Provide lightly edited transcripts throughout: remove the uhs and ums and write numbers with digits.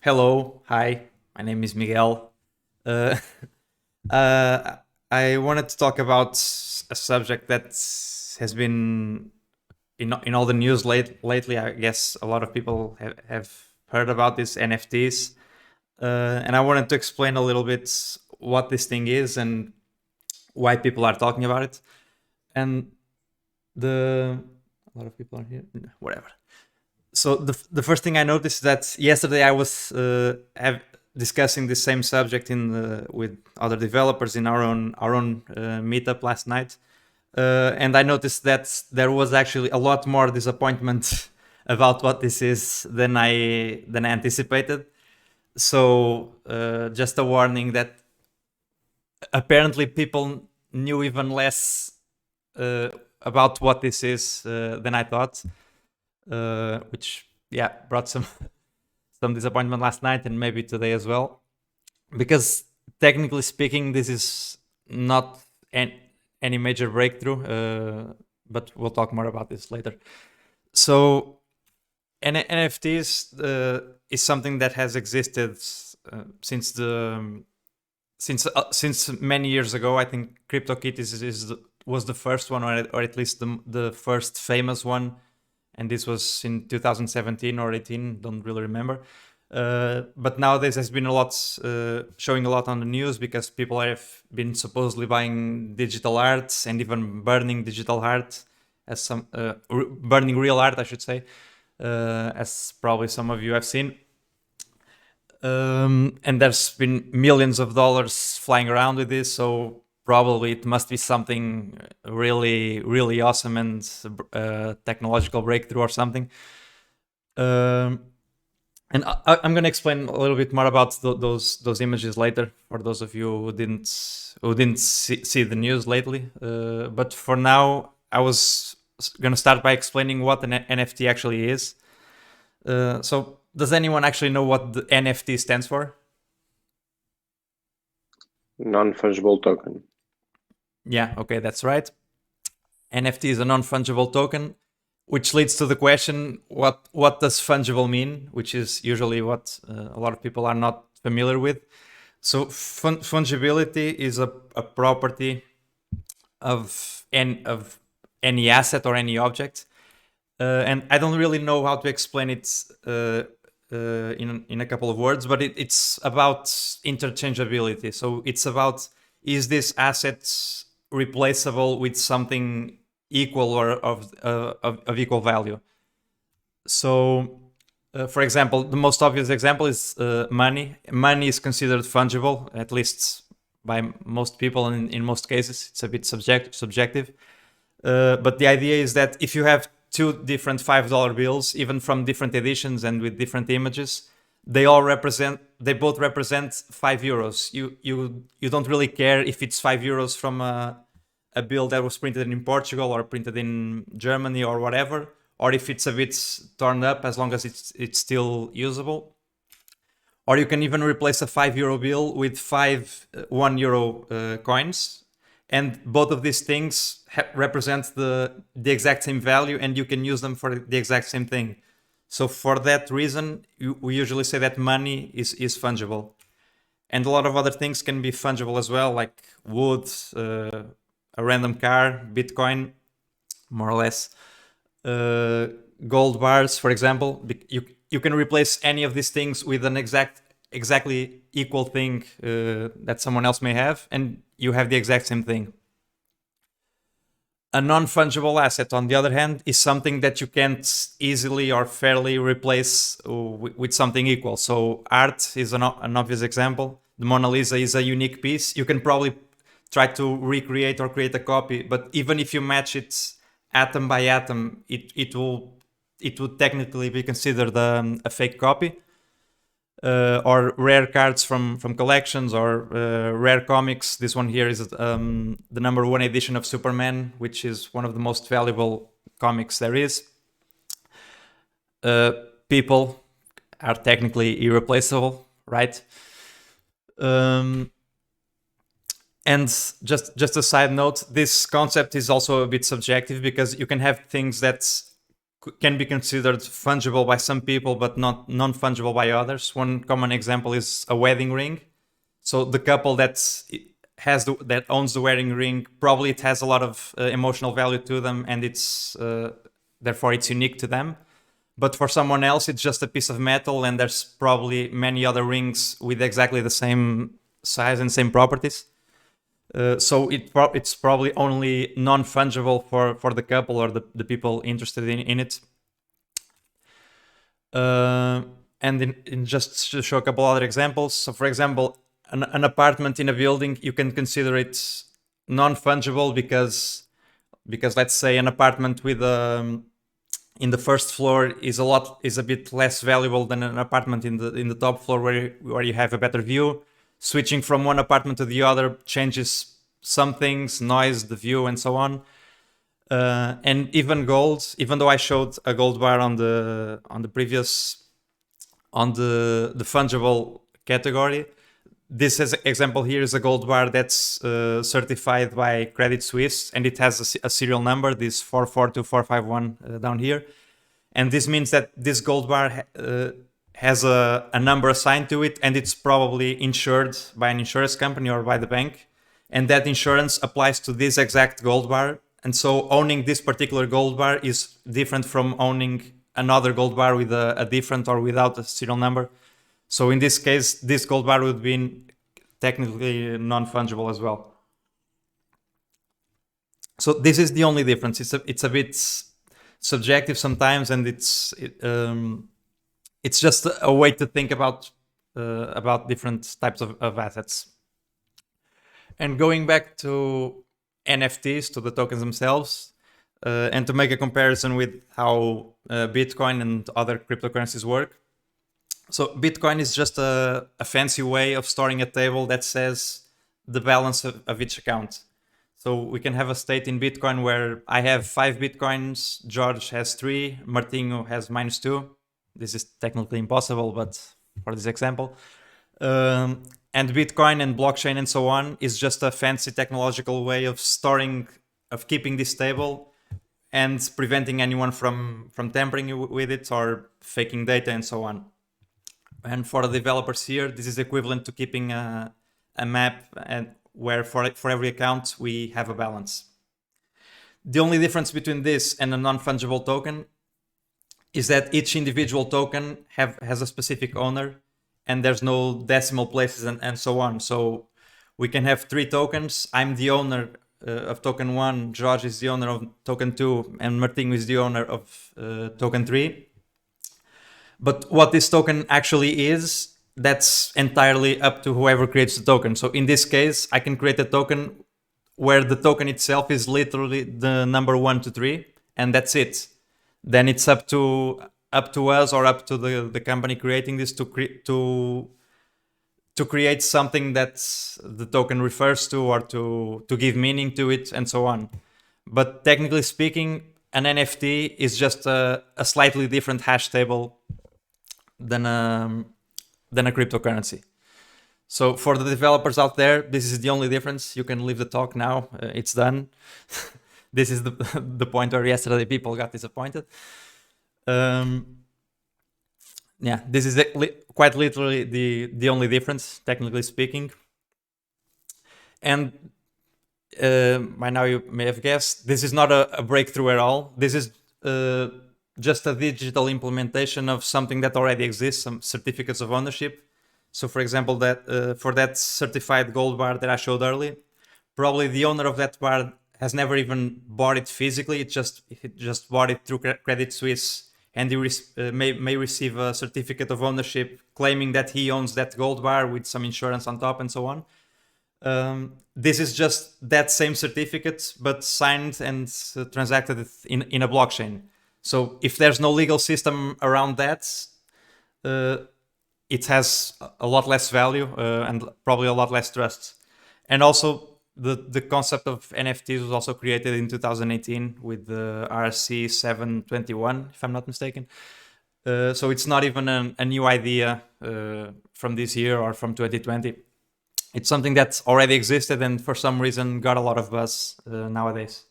Hello, hi, my name is Miguel. Uh, uh, I wanted to talk about a subject that has been in all the news lately. I guess a lot of people have heard about this NFTs, and I wanted to explain a little bit what this thing is and why people are talking about it. And the a lot of people are here, whatever. So the first thing I noticed is that yesterday I was discussing the same subject with other developers in our own meetup last night, and I noticed that there was actually a lot more disappointment about what this is than I anticipated. So just a warning that apparently people knew even less uh, about what this is than I thought, which yeah brought some disappointment last night and maybe today as well, because technically speaking, this is not any major breakthrough, but we'll talk more about this later. So, NFTs is something that has existed since since many years ago. I think CryptoKitties was the first one, or at least the first famous one, and this was in 2017 or 18, don't really remember. But nowadays has been a lot showing a lot on the news because people have been supposedly buying digital art and even burning digital art as burning real art, I should say, as probably some of you have seen. And there's been millions of dollars flying around with this, so probably it must be something really, really awesome and technological breakthrough or something. And I'm going to explain a little bit more about those images later for those of you who didn't see the news lately. But for now, I was going to start by explaining what an NFT actually is. So, does anyone actually know what the NFT stands for? Non-Fungible Token. Yeah, okay, that's right. NFT is a non-fungible token, which leads to the question: what does fungible mean? Which is usually what a lot of people are not familiar with. So fungibility is a property of any asset or any object, and I don't really know how to explain it in a couple of words, but it's about interchangeability. So it's about, is this asset replaceable with something equal or of equal value? So, for example, the most obvious example is money. Money is considered fungible, at least by most people, and in most cases, it's a bit subjective. But the idea is that if you have two different $5 bills, even from different editions and with different images, they both represent €5. You don't really care if it's €5 from a bill that was printed in Portugal or printed in Germany or whatever, or if it's a bit torn up, as long as it's still usable. Or you can even replace a €5 bill with five €1 coins, and both of these things represent the exact same value, and you can use them for the exact same thing. So for that reason, we usually say that money is fungible, and a lot of other things can be fungible as well, like wood, a random car, Bitcoin, more or less. Gold bars, for example. You can replace any of these things with an exactly equal thing that someone else may have, and you have the exact same thing. A non-fungible asset, on the other hand, is something that you can't easily or fairly replace with something equal. So art is an obvious example. The Mona Lisa is a unique piece. You can probably try to recreate or create a copy, but even if you match it atom by atom, it would technically be considered a fake copy. Or rare cards from collections, or rare comics. This one here is the #1 edition of Superman, which is one of the most valuable comics there is. People are technically irreplaceable, right? And just a side note, this concept is also a bit subjective because you can have things that can be considered fungible by some people, but not non-fungible by others. One common example is a wedding ring. So the couple that owns the wedding ring, probably it has a lot of emotional value to them, and it's therefore it's unique to them. But for someone else, it's just a piece of metal, and there's probably many other rings with exactly the same size and same properties. So it's probably only non-fungible for the couple or the people interested in it. And in just to show a couple other examples. So for example, an apartment in a building, you can consider it non-fungible because let's say an apartment with in the first floor is a bit less valuable than an apartment in the top floor where you have a better view. Switching from one apartment to the other changes some things, noise, the view, and so on. And even gold, even though I showed a gold bar on the previous the fungible category, this example here is a gold bar that's certified by Credit Suisse, and it has a serial number, this 442451 down here. And this means that this gold bar has a number assigned to it, and it's probably insured by an insurance company or by the bank. And that insurance applies to this exact gold bar. And so owning this particular gold bar is different from owning another gold bar with a different or without a serial number. So in this case, this gold bar would be technically non-fungible as well. So this is the only difference. It's a bit subjective sometimes, and it's just a way to think about different types of assets. And going back to NFTs, to the tokens themselves, and to make a comparison with how Bitcoin and other cryptocurrencies work. So Bitcoin is just a fancy way of storing a table that says the balance of each account. So we can have a state in Bitcoin where I have 5 Bitcoins, George has 3, Martinho has -2. This is technically impossible, but for this example. And Bitcoin and blockchain and so on is just a fancy technological way of keeping this table and preventing anyone from tampering with it or faking data and so on. And for the developers here, this is equivalent to keeping a map and where for every account we have a balance. The only difference between this and a non-fungible token is that each individual token has a specific owner, and there's no decimal places and so on. So we can have 3 tokens. I'm the owner of token 1, George is the owner of token 2, and Martinho is the owner of token 3. But what this token actually is, that's entirely up to whoever creates the token. So in this case, I can create a token where the token itself is literally the number 1 to 3, and that's it. Then it's up to us or up to the company creating this to create something that the token refers to or to give meaning to it and so on. But technically speaking, an NFT is just a slightly different hash table than a cryptocurrency. So for the developers out there, this is the only difference. You can leave the talk now. It's done. This is the point where yesterday people got disappointed. Yeah, this is quite literally the only difference, technically speaking. And by now you may have guessed, this is not a breakthrough at all. This is just a digital implementation of something that already exists, some certificates of ownership. So for example, that for that certified gold bar that I showed earlier, probably the owner of that bar has never even bought it physically. It just bought it through Credit Suisse, and he may receive a certificate of ownership claiming that he owns that gold bar with some insurance on top and so on. This is just that same certificate, but signed and transacted in a blockchain. So if there's no legal system around that, it has a lot less value and probably a lot less trust. And also, the concept of NFTs was also created in 2018 with the RC 721, if I'm not mistaken. So it's not even a new idea from this year or from 2020. It's something that already existed and for some reason got a lot of buzz nowadays.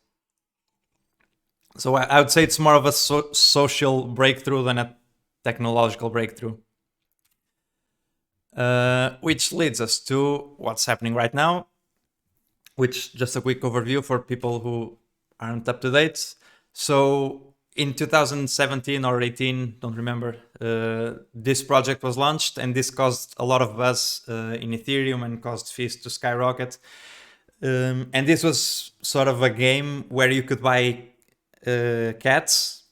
So I would say it's more of a social breakthrough than a technological breakthrough. Which leads us to what's happening right now, which just a quick overview for people who aren't up to date. So in 2017 or 18, don't remember, this project was launched, and this caused a lot of buzz in Ethereum and caused fees to skyrocket. And this was sort of a game where you could buy cats,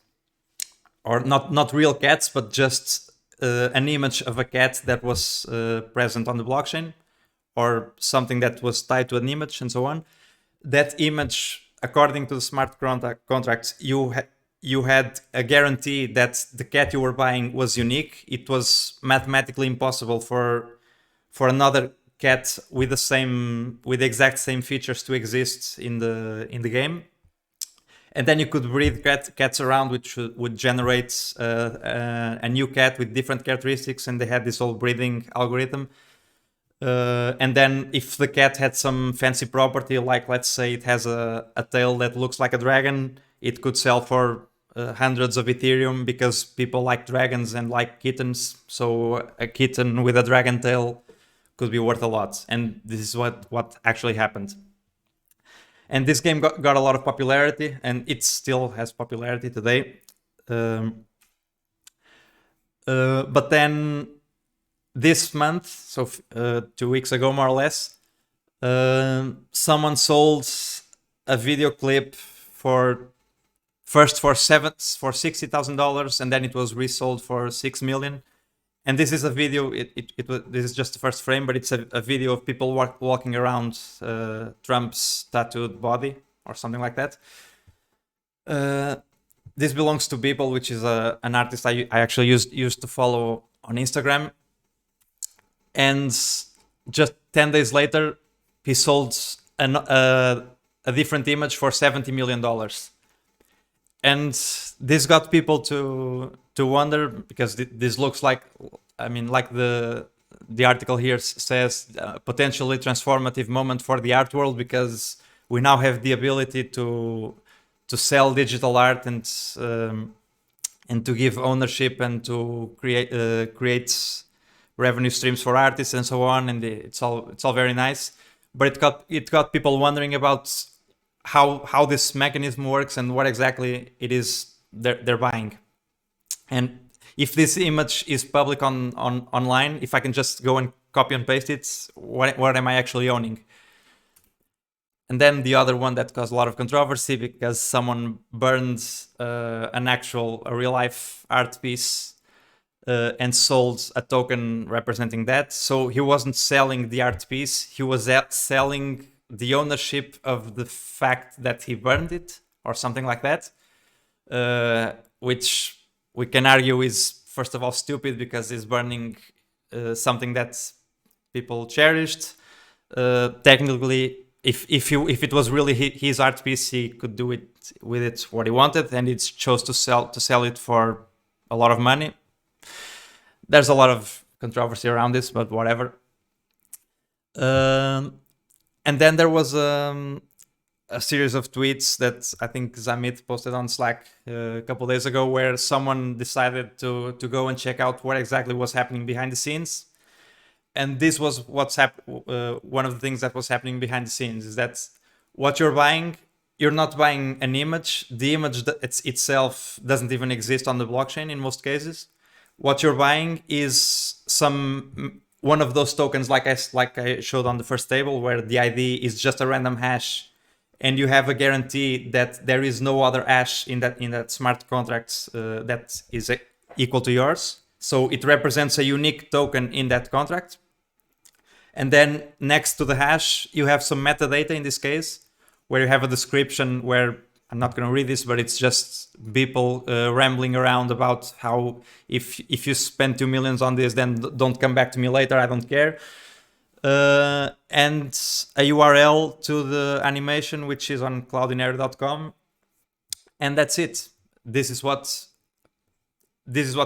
or not real cats, but just an image of a cat that was present on the blockchain, or something that was tied to an image, and so on. That image, according to the smart contracts, you had a guarantee that the cat you were buying was unique. It was mathematically impossible for another cat with the exact same features to exist in the game. And then you could breed cats around, which would generate a new cat with different characteristics, and they had this whole breeding algorithm. And then if the cat had some fancy property, like let's say it has a tail that looks like a dragon, it could sell for hundreds of Ethereum, because people like dragons and like kittens. So a kitten with a dragon tail could be worth a lot. And this is what actually happened. And this game got a lot of popularity, and it still has popularity today. But then this month, so 2 weeks ago more or less, someone sold a video clip for $60,000, and then it was resold for $6 million. And this is a video. This is just the first frame, but it's a video of people walking around Trump's tattooed body or something like that. This belongs to People, which is an artist I actually used to follow on Instagram. And just 10 days later, he sold a different image for $70 million. And this got people to wonder, because this looks like, like the article here says, potentially transformative moment for the art world, because we now have the ability to sell digital art and to give ownership and to create revenue streams for artists and so on, and it's all very nice. But it got people wondering about how this mechanism works and what exactly it is they're buying. And if this image is public online, if I can just go and copy and paste it, what am I actually owning? And then the other one that caused a lot of controversy, because someone burned a real life art piece and sold a token representing that. So he wasn't selling the art piece, he was selling the ownership of the fact that he burned it, or something like that, which we can argue is, first of all, stupid, because he's burning something that people cherished. Technically, if it was really his art piece, he could do it with it what he wanted, and he chose to sell it for a lot of money. There's a lot of controversy around this, but whatever. And then there was a series of tweets that I think Zamit posted on Slack a couple days ago, where someone decided to go and check out what exactly was happening behind the scenes. And this was one of the things that was happening behind the scenes, is that what you're buying, you're not buying an image. The image itself doesn't even exist on the blockchain in most cases. What you're buying is one of those tokens, like I showed on the first table, where the ID is just a random hash, and you have a guarantee that there is no other hash in that smart contract that is equal to yours. So it represents a unique token in that contract. And then next to the hash, you have some metadata in this case, where you have a description where, I'm not going to read this, but it's just people rambling around about how if you spend 2 million on this, then don't come back to me later, I don't care. And a URL to the animation, which is on cloudinary.com. And that's it. This is what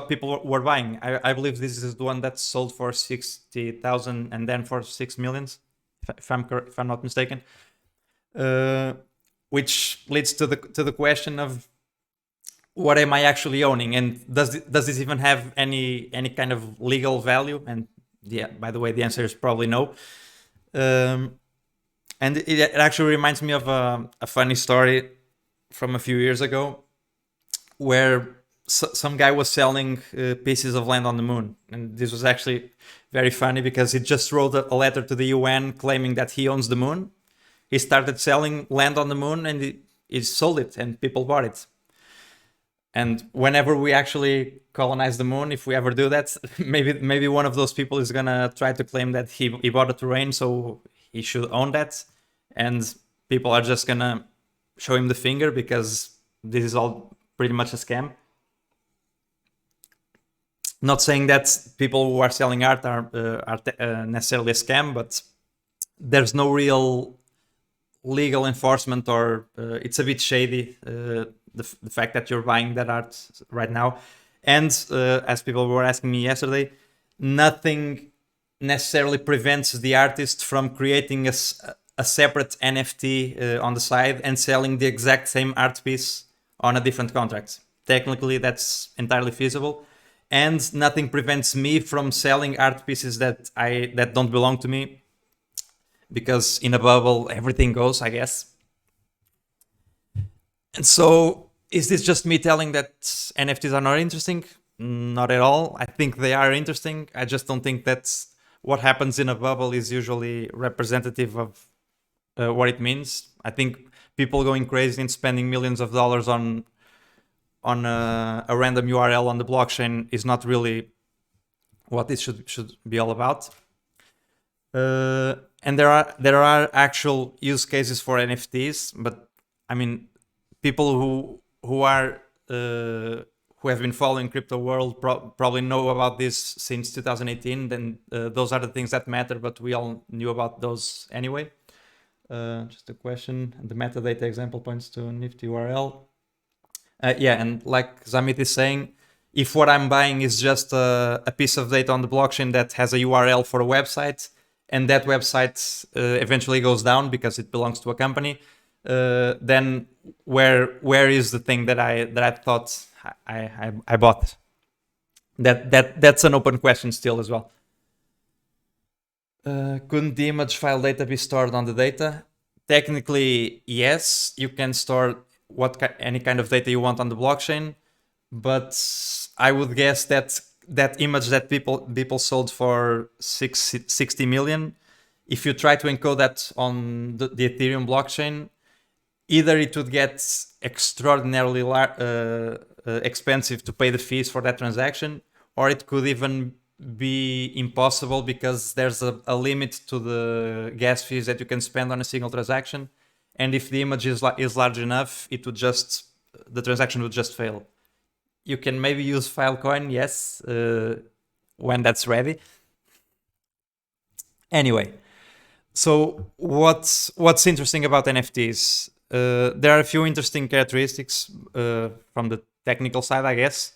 people were buying. I believe this is the one that sold for 60,000 and then for 6 million, if I'm not mistaken. Which leads to the question of, what am I actually owning, and does this even have any kind of legal value? And yeah, by the way, the answer is probably no. And it actually reminds me of a funny story from a few years ago, where some guy was selling pieces of land on the moon, and this was actually very funny because he just wrote a letter to the UN claiming that he owns the moon. He started selling land on the moon, and he sold it, and people bought it. And whenever we actually colonize the moon, if we ever do that, maybe one of those people is gonna try to claim that he bought a terrain, so he should own that, and people are just gonna show him the finger because this is all pretty much a scam. Not saying that people who are selling art are necessarily a scam, but there's no real legal enforcement, or it's a bit shady, the fact that you're buying that art right now. And as people were asking me yesterday, nothing necessarily prevents the artist from creating a separate NFT on the side and selling the exact same art piece on a different contract. Technically, that's entirely feasible. And nothing prevents me from selling art pieces that don't belong to me, because in a bubble everything goes, I guess. And so, is this just me telling that NFTs are not interesting? Not at all. I think they are interesting. I just don't think that what happens in a bubble is usually representative of what it means. I think people going crazy and spending millions of dollars on a random URL on the blockchain is not really what this should be all about. And there are actual use cases for NFTs, but I mean, people who have been following crypto world probably know about this since 2018. Then those are the things that matter, but we all knew about those anyway. Just a question. The metadata example points to a nifty URL. Yeah, and like Zamit is saying, if what I'm buying is just a piece of data on the blockchain that has a URL for a website, and that website eventually goes down because it belongs to a company, then where is the thing that I thought I bought? That's an open question still as well. Couldn't the image file data be stored on the data? Technically, yes, you can store any kind of data you want on the blockchain, but I would guess that that image that people sold for 60 million, if you try to encode that on the Ethereum blockchain, either it would get extraordinarily expensive to pay the fees for that transaction, or it could even be impossible because there's a limit to the gas fees that you can spend on a single transaction. And if the image is large enough, the transaction would just fail. You can maybe use Filecoin, yes, when that's ready. Anyway, so what's interesting about NFTs? There are a few interesting characteristics from the technical side, I guess.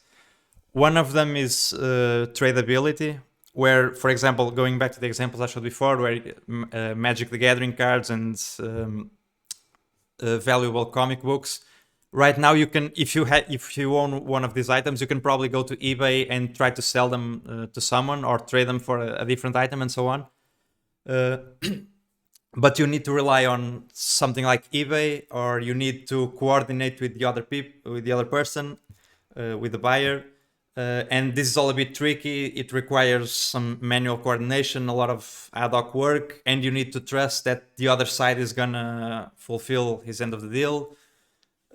One of them is tradability, where, for example, going back to the examples I showed before, where Magic the Gathering cards and valuable comic books. Right now, you can, if you own one of these items, you can probably go to eBay and try to sell them to someone, or trade them for a different item, and so on. But you need to rely on something like eBay, or you need to coordinate with the other person, with the buyer. And this is all a bit tricky. It requires some manual coordination, a lot of ad hoc work, and you need to trust that the other side is gonna fulfill his end of the deal.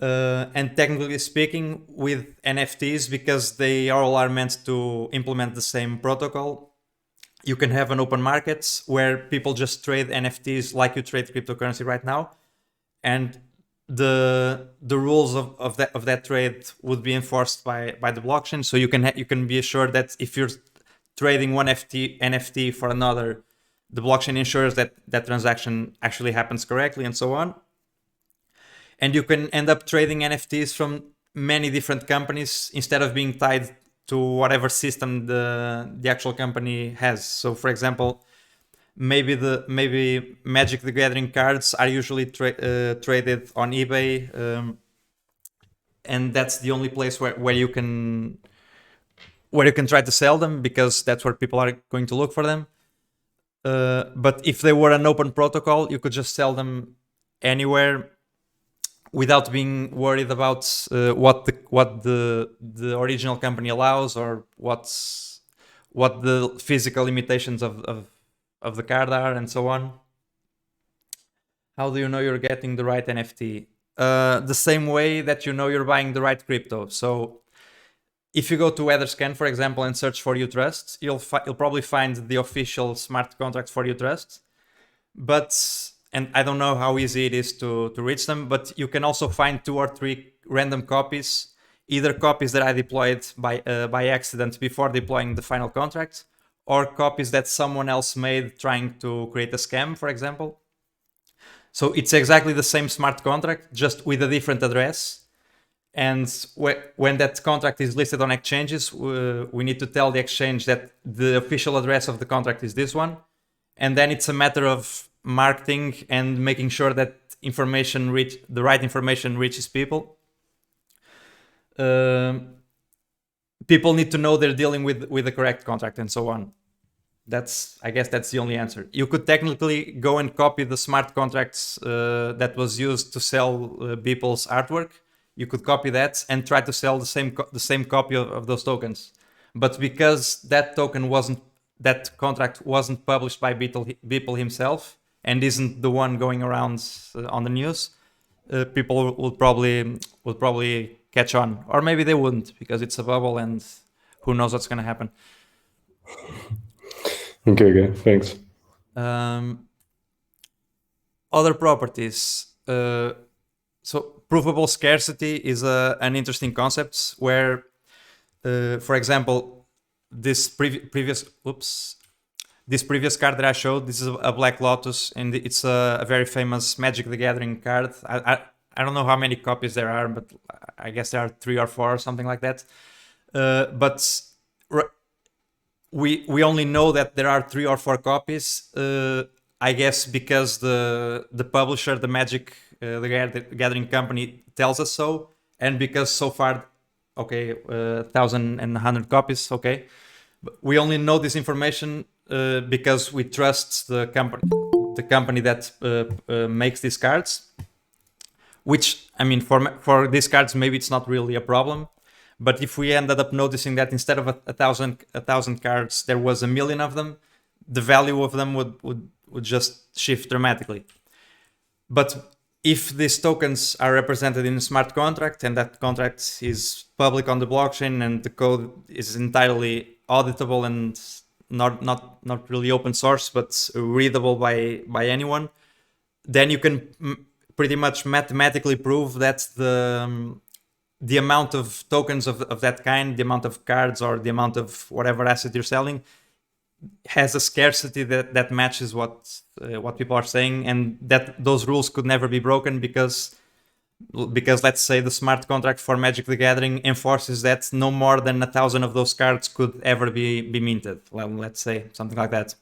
And technically speaking, with NFTs, because they all are meant to implement the same protocol, you can have an open market where people just trade NFTs like you trade cryptocurrency right now, and the rules of that trade would be enforced by the blockchain. So you can be assured that if you're trading one NFT for another, the blockchain ensures that that transaction actually happens correctly, and so on. And you can end up trading NFTs from many different companies instead of being tied to whatever system the actual company has. So, for example, maybe Magic the Gathering cards are usually traded on eBay, and that's the only place where you can try to sell them, because that's where people are going to look for them. But if they were an open protocol, you could just sell them anywhere without being worried about what the original company allows, or what the physical limitations of the card are, and so on. How do you know you're getting the right NFT? The same way that you know you're buying the right crypto. So if you go to Etherscan, for example, and search for Utrust, you'll probably find the official smart contract for Utrust. And I don't know how easy it is to reach them, but you can also find 2 or 3 random copies, either copies that I deployed by accident before deploying the final contract, or copies that someone else made trying to create a scam, for example. So it's exactly the same smart contract, just with a different address. And when that contract is listed on exchanges, we need to tell the exchange that the official address of the contract is this one. And then it's a matter of marketing and making sure that the right information reaches people. People need to know they're dealing with the correct contract, and so on. I guess that's the only answer. You could technically go and copy the smart contracts that was used to sell Beeple's artwork. You could copy that and try to sell the same copy of those tokens. But because that contract wasn't published by Beeple himself and isn't the one going around on the news, people would probably catch on, or maybe they wouldn't, because it's a bubble and who knows what's going to happen. Okay, thanks. Other properties. So provable scarcity is an interesting concept where, for example, this previous card that I showed, this is a Black Lotus, and it's a very famous Magic the Gathering card. I don't know how many copies there are, but I guess there are 3 or 4 or something like that. But we only know that there are 3 or 4 copies, I guess because the publisher, the Magic the Gathering company, tells us so, and because so far, 1,100 copies, okay. But we only know this information because we trust the company that makes these cards. Which, I mean, for these cards, maybe it's not really a problem. But if we ended up noticing that instead of 1,000 cards, there was 1 million of them, the value of them would just shift dramatically. But if these tokens are represented in a smart contract, and that contract is public on the blockchain, and the code is entirely auditable and not really open source, but readable by anyone, then you can pretty much mathematically prove that the amount of tokens of that kind, the amount of cards, or the amount of whatever asset you're selling, has a scarcity that matches what people are saying, and that those rules could never be broken because let's say the smart contract for Magic the Gathering enforces that no more than 1,000 of those cards could ever be minted. Well, let's say something like that.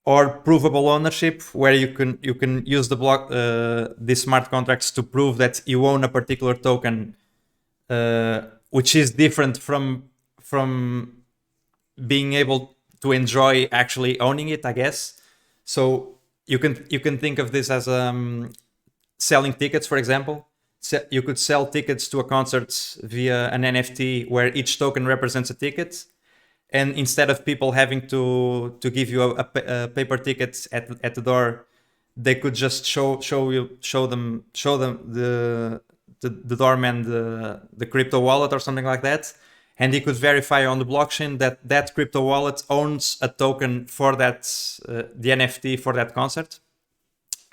Or provable ownership, where you can use these smart contracts to prove that you own a particular token, which is different from being able to enjoy actually owning it, I guess. So you can think of this as selling tickets, for example. You could sell tickets to a concert via an NFT where each token represents a ticket. And instead of people having to give you a paper ticket at the door, they could just show them the doorman the crypto wallet or something like that, and he could verify on the blockchain that crypto wallet owns a token for that the NFT for that concert.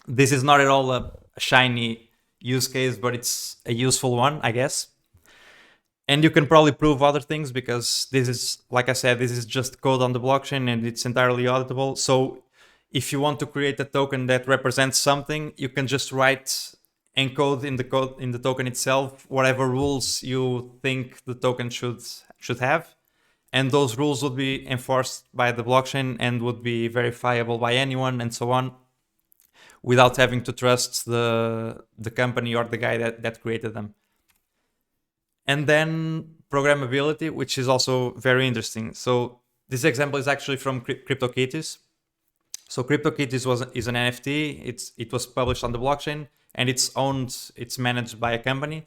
This is not at all a shiny use case, but it's a useful one, I guess. And you can probably prove other things because this is, like I said, this is just code on the blockchain and it's entirely auditable. So if you want to create a token that represents something, you can just encode in the token itself whatever rules you think the token should have. And those rules would be enforced by the blockchain and would be verifiable by anyone and so on. without having to trust the company or the guy that created them. And then programmability, which is also very interesting. So this example is actually from CryptoKitties. So CryptoKitties is an NFT. It was published on the blockchain, and it's managed by a company.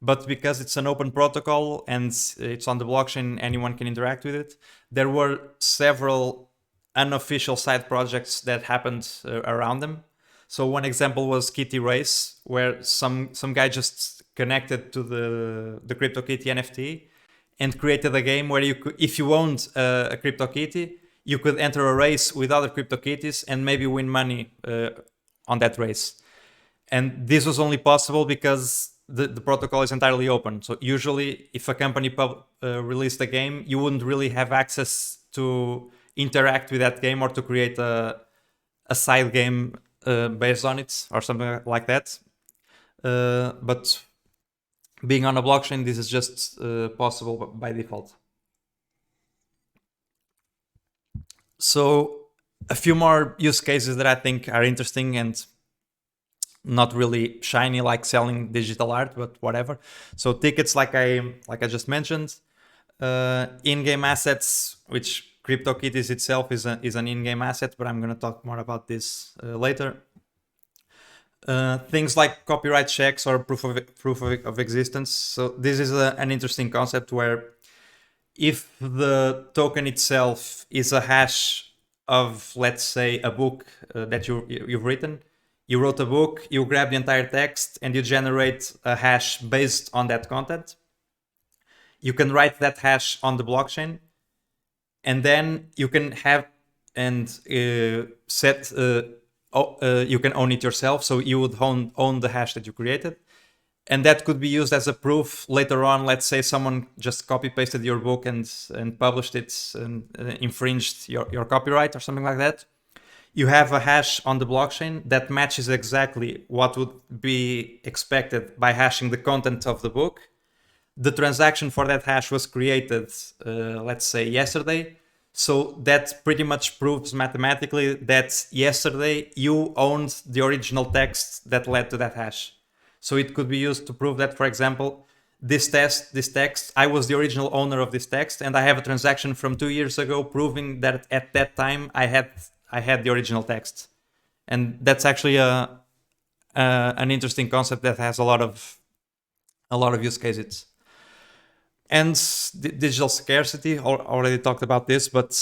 But because it's an open protocol and it's on the blockchain, anyone can interact with it. There were several unofficial side projects that happened around them. So one example was Kitty Race, where some guy just connected to the CryptoKitty NFT and created a game where you could, if you owned a CryptoKitty, you could enter a race with other CryptoKitties and maybe win money on that race. And this was only possible because the protocol is entirely open. So usually if a company released a game, you wouldn't really have access to interact with that game or to create a side game based on it or something like that. But being on a blockchain, this is just possible by default. So a few more use cases that I think are interesting and not really shiny like selling digital art, but whatever. So tickets, like I just mentioned, in-game assets, which CryptoKitties itself is an in-game asset, but I'm going to talk more about this later. Things like copyright checks or proof of existence. So this is an interesting concept where if the token itself is a hash of, let's say, a book that you've written, you wrote a book, you grab the entire text and you generate a hash based on that content. You can write that hash on the blockchain, and then you can have and set. You can own it yourself, so you would own the hash that you created, and that could be used as a proof later on. Let's say someone just copy pasted your book and published it and infringed your copyright or something like that. You have a hash on the blockchain that matches exactly what would be expected by hashing the content of the book. The transaction for that hash was created, let's say, yesterday. So that pretty much proves mathematically that yesterday you owned the original text that led to that hash. So it could be used to prove that, for example, this text, I was the original owner of this text, and I have a transaction from 2 years ago proving that at that time I had the original text. And that's actually an interesting concept that has a lot of use cases. And digital scarcity, already talked about this, but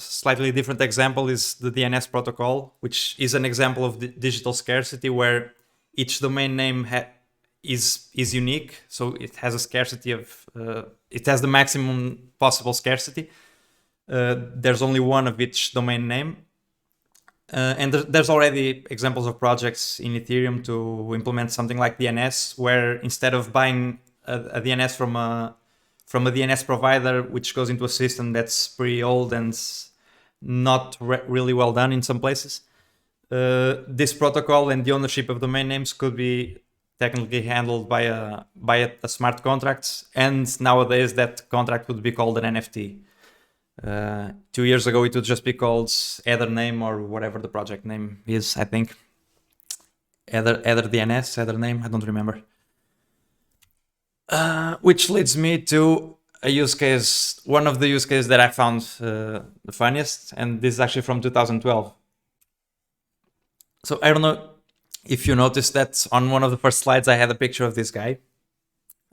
slightly different example is the DNS protocol, which is an example of digital scarcity where each domain name is unique. So it has a scarcity of, it has the maximum possible scarcity. There's only one of each domain name. And there's already examples of projects in Ethereum to implement something like DNS, where instead of buying a DNS from a DNS provider, which goes into a system that's pretty old and not really well done in some places, this protocol and the ownership of domain names could be technically handled by a smart contract. And nowadays that contract would be called an NFT. 2 years ago, it would just be called Ether name or whatever the project name is, I think. Ether DNS, Ether name, I don't remember. Which leads me to a use case, one of the use cases that I found the funniest, and this is actually from 2012. So I don't know if you noticed that on one of the first slides I had a picture of this guy.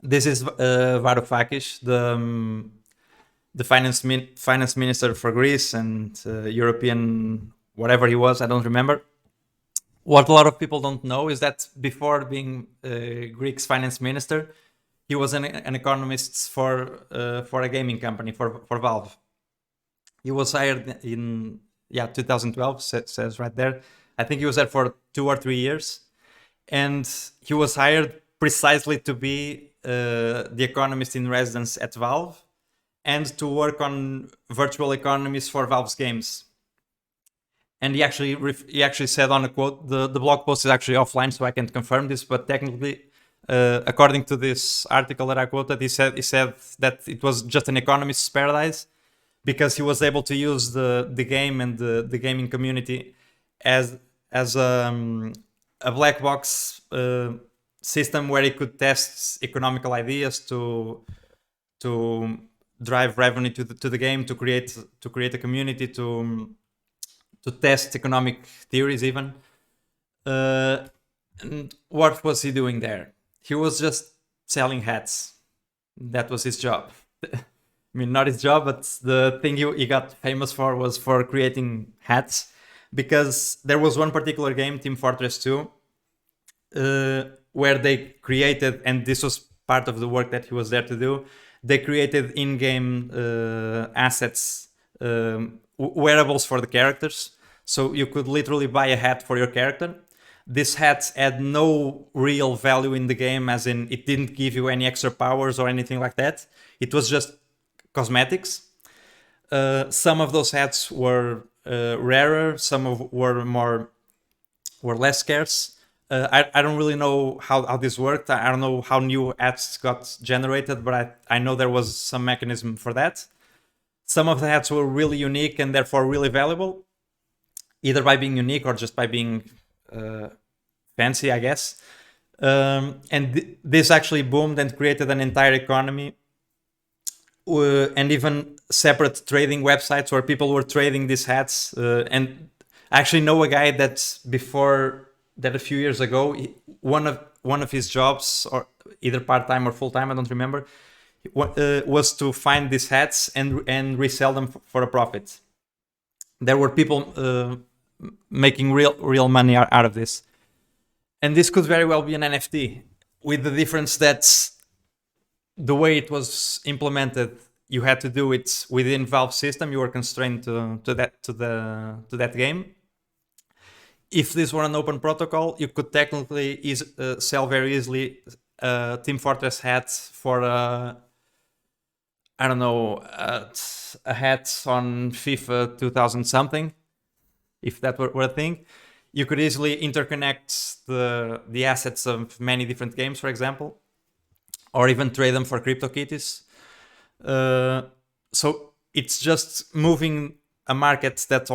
This is Varoufakis, the finance minister for Greece and European whatever he was, I don't remember. What a lot of people don't know is that before being Greece's finance minister, he was an economist for a gaming company, for Valve. He was hired in 2012, says right there. I think he was there for 2 or 3 years, and he was hired precisely to be the economist in residence at Valve and to work on virtual economies for Valve's games. And he actually said on a quote, the blog post is actually offline, so I can't confirm this, but technically, according to this article that I quoted, he said that it was just an economist's paradise because he was able to use the game and the gaming community as a black box system where it could test economical ideas to drive revenue to the game, to create a community, to test economic theories even. And what was he doing there? He was just selling hats. That was his job. I mean, not his job, but the thing he got famous for was for creating hats. Because there was one particular game, Team Fortress 2, where they created, and this was part of the work that he was there to do, they created in-game assets, wearables for the characters. So you could literally buy a hat for your character. These hats had no real value in the game, as in it didn't give you any extra powers or anything like that. It was just cosmetics. Some of those hats were rarer, were less scarce. I don't really know how this worked. I don't know how new hats got generated, but I know there was some mechanism for that. Some of the hats were really unique and therefore really valuable, either by being unique or just by being fancy, I guess. And this actually boomed and created an entire economy, and even separate trading websites where people were trading these hats. And I actually know a guy that a few years ago, one of his jobs, or either part-time or full-time, I don't remember, was to find these hats and resell them for a profit. There were people making real money out of this. And this could very well be an NFT, with the difference that the way it was implemented, you had to do it within Valve system. You were constrained to that game. If this were an open protocol, you could technically sell very easily Team Fortress hats for I don't know, a hat on FIFA 2000 something, if that were a thing. You could easily interconnect the assets of many different games, for example, or even trade them for CryptoKitties. So it's just moving a market that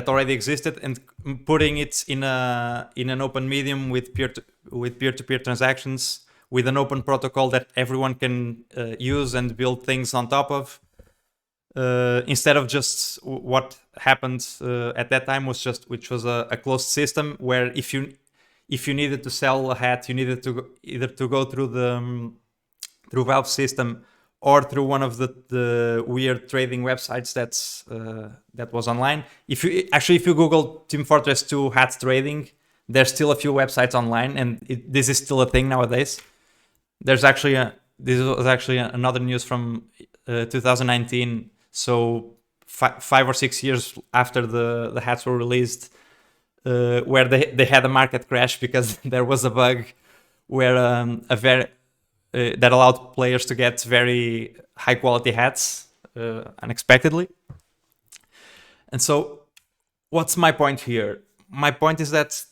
already existed and putting it in an open medium with peer-to-peer transactions, with an open protocol that everyone can use and build things on top of. Instead of just what happened at that time, which was a closed system where if you needed to sell a hat, you needed to either to go through Valve system or through one of the weird trading websites that was online. If you Google Team Fortress 2 hats trading, there's still a few websites online, and this is still a thing nowadays. This was actually another news from 2019. So 5 or 6 years after the hats were released, where they had a market crash because there was a bug where that allowed players to get very high quality hats unexpectedly. And so, what's my point here? My point is that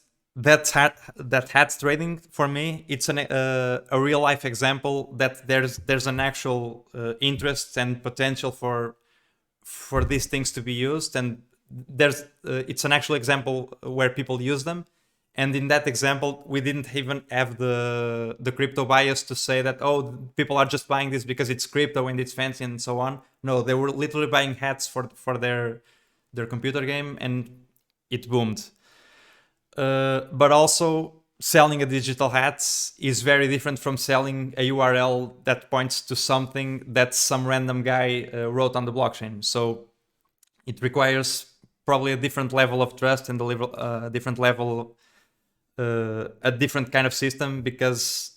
hats trading, for me, it's a real life example that there's an actual interest and potential for these things to be used, and it's an actual example where people use them. And in that example, we didn't even have the crypto bias to say that, oh, people are just buying this because it's crypto and it's fancy and so on. No, they were literally buying hats for their computer game, and it boomed. But also, selling a digital hat is very different from selling a URL that points to something that some random guy wrote on the blockchain. So it requires probably a different level of trust and a different level, a different kind of system, because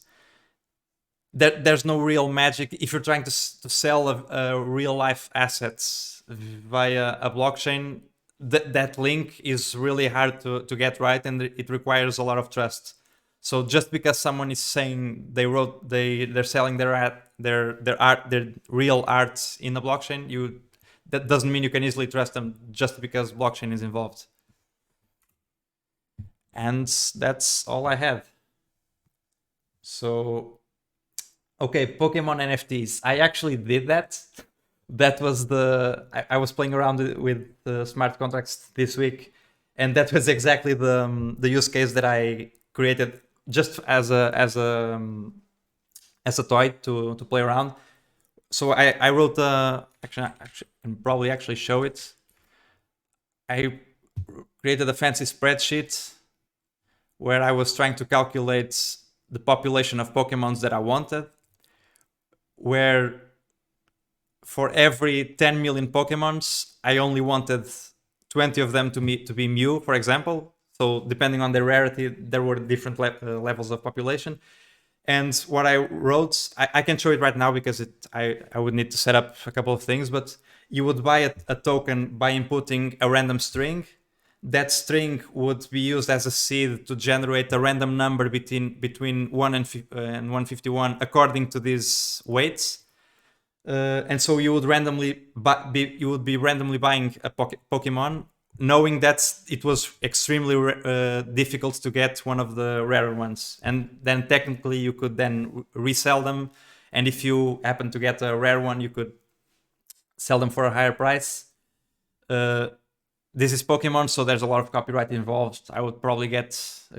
there's no real magic. If you're trying to sell a real life assets via a blockchain, that link is really hard to get right, and it requires a lot of trust. So just because someone is saying they're selling their real art in the blockchain, that doesn't mean you can easily trust them just because blockchain is involved. And that's all I have. So, okay, Pokemon NFTs. I actually did that. That was I was playing around with the smart contracts this week, and that was exactly the use case that I created just as a toy to play around. So I wrote actually I can probably actually show it. I created a fancy spreadsheet where I was trying to calculate the population of Pokemons that I wanted, where for every 10 million Pokemons, I only wanted 20 of them to be Mew, for example. So depending on their rarity, there were different levels of population. And what I wrote, I can show it right now because I would need to set up a couple of things, but you would buy a token by inputting a random string. That string would be used as a seed to generate a random number between 1 and 151 according to these weights. And so you would be randomly buying a Pokemon, knowing that it was extremely difficult to get one of the rarer ones, and then technically you could then resell them, and if you happen to get a rare one, you could sell them for a higher price. This is Pokemon, so there's a lot of copyright involved. I would probably get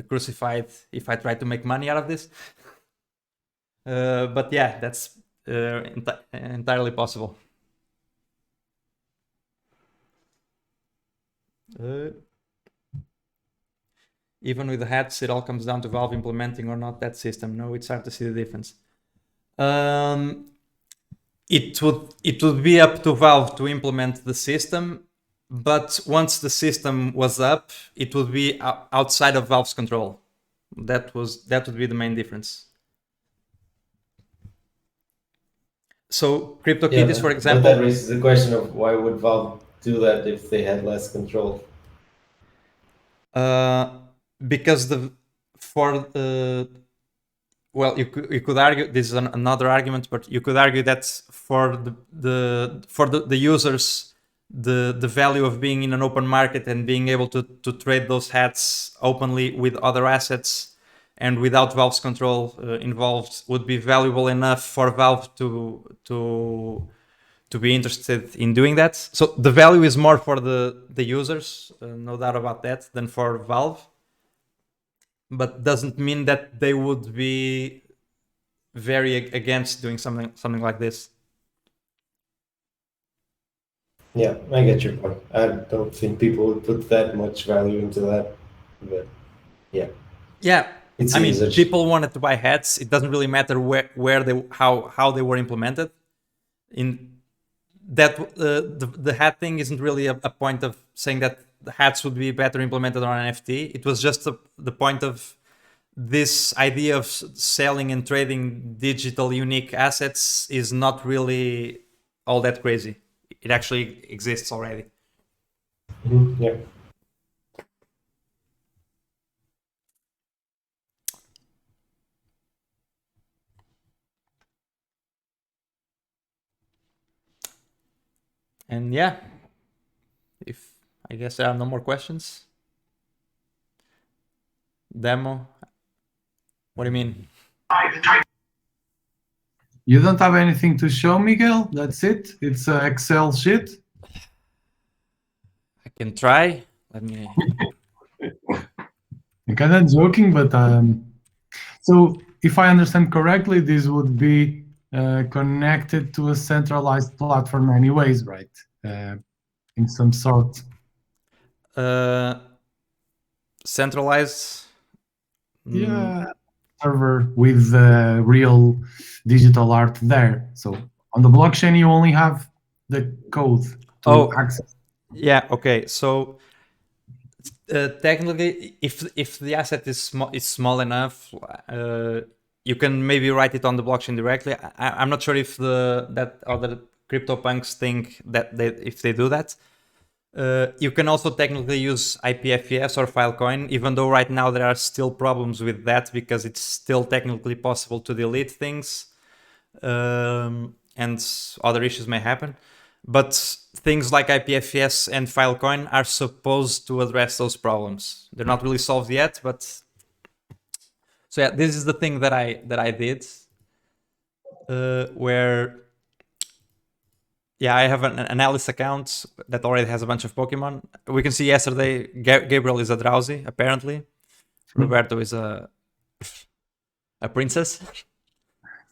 crucified if I tried to make money out of this. But yeah, that's entirely possible. Even with the hats, it all comes down to Valve implementing or not that system. No, it's hard to see the difference. It would be up to Valve to implement the system, but once the system was up, it would be outside of Valve's control. That would be the main difference. So CryptoKitties, for example, but that raises the question of why would Valve do that if they had less control? Because well, you could argue this is another argument, but you could argue that for the users, the value of being in an open market and being able to trade those hats openly with other assets and without Valve's control involved would be valuable enough for Valve to be interested in doing that. So the value is more for the users, no doubt about that, than for Valve. But doesn't mean that they would be very against doing something like this. Yeah, I get your point. I don't think people would put that much value into that, but yeah. Yeah, it's people wanted to buy hats. It doesn't really matter where they how they were implemented. In that the hat thing isn't really a point of saying that the hats would be better implemented on an NFT. It was just the point of this idea of selling and trading digital unique assets is not really all that crazy. It actually exists already. Mm-hmm. Yeah. And yeah, if I guess there are no more questions. Demo. What do you mean? You don't have anything to show, Miguel? That's it? It's an Excel sheet? I can try. Let me... I'm kind of joking, but so if I understand correctly, this would be connected to a centralized platform anyways, right? In some sort. Centralized? Yeah, server with real digital art there. So on the blockchain, you only have the code to access. Yeah, okay. So technically, if the asset is small enough, you can maybe write it on the blockchain directly. I'm not sure if that other CryptoPunks think that if they do that. You can also technically use IPFS or Filecoin, even though right now there are still problems with that because it's still technically possible to delete things, and other issues may happen. But things like IPFS and Filecoin are supposed to address those problems. They're not really solved yet, but so yeah, this is the thing that I did, where yeah, I have an Alice account that already has a bunch of Pokemon. We can see yesterday Gabriel is a Drowsy, apparently. Roberto is a princess.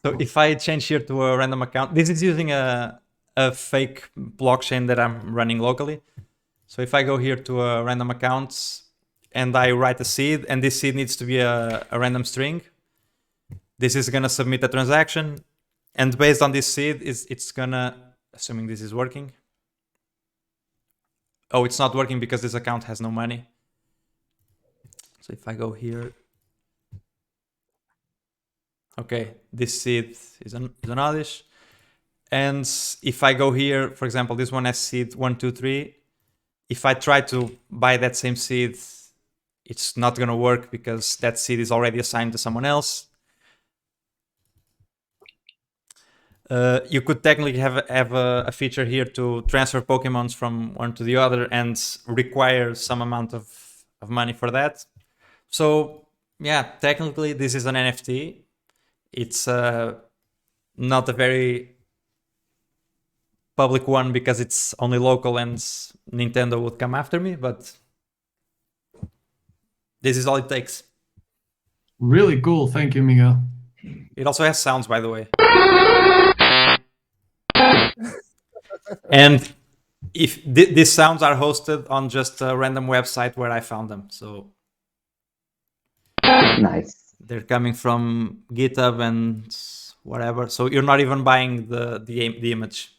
So if I change here to a random account, this is using a fake blockchain that I'm running locally. So if I go here to a random account and I write a seed, and this seed needs to be a random string, this is gonna submit a transaction, and based on this seed, it's gonna, assuming this is working. Oh, it's not working because this account has no money. So if I go here, okay, this seed is an oddish. And if I go here, for example, this one has seed 1, 2, 3. If I try to buy that same seed, it's not gonna work because that seed is already assigned to someone else. You could technically have a feature here to transfer Pokemons from one to the other and require some amount of money for that. So yeah, technically this is an NFT. It's not a very public one because it's only local and Nintendo would come after me, but this is all it takes. Really cool. Thank you, Miguel. It also has sounds, by the way. And if these sounds are hosted on just a random website where I found them, so Nice. they're coming from GitHub and whatever. So you're not even buying the image.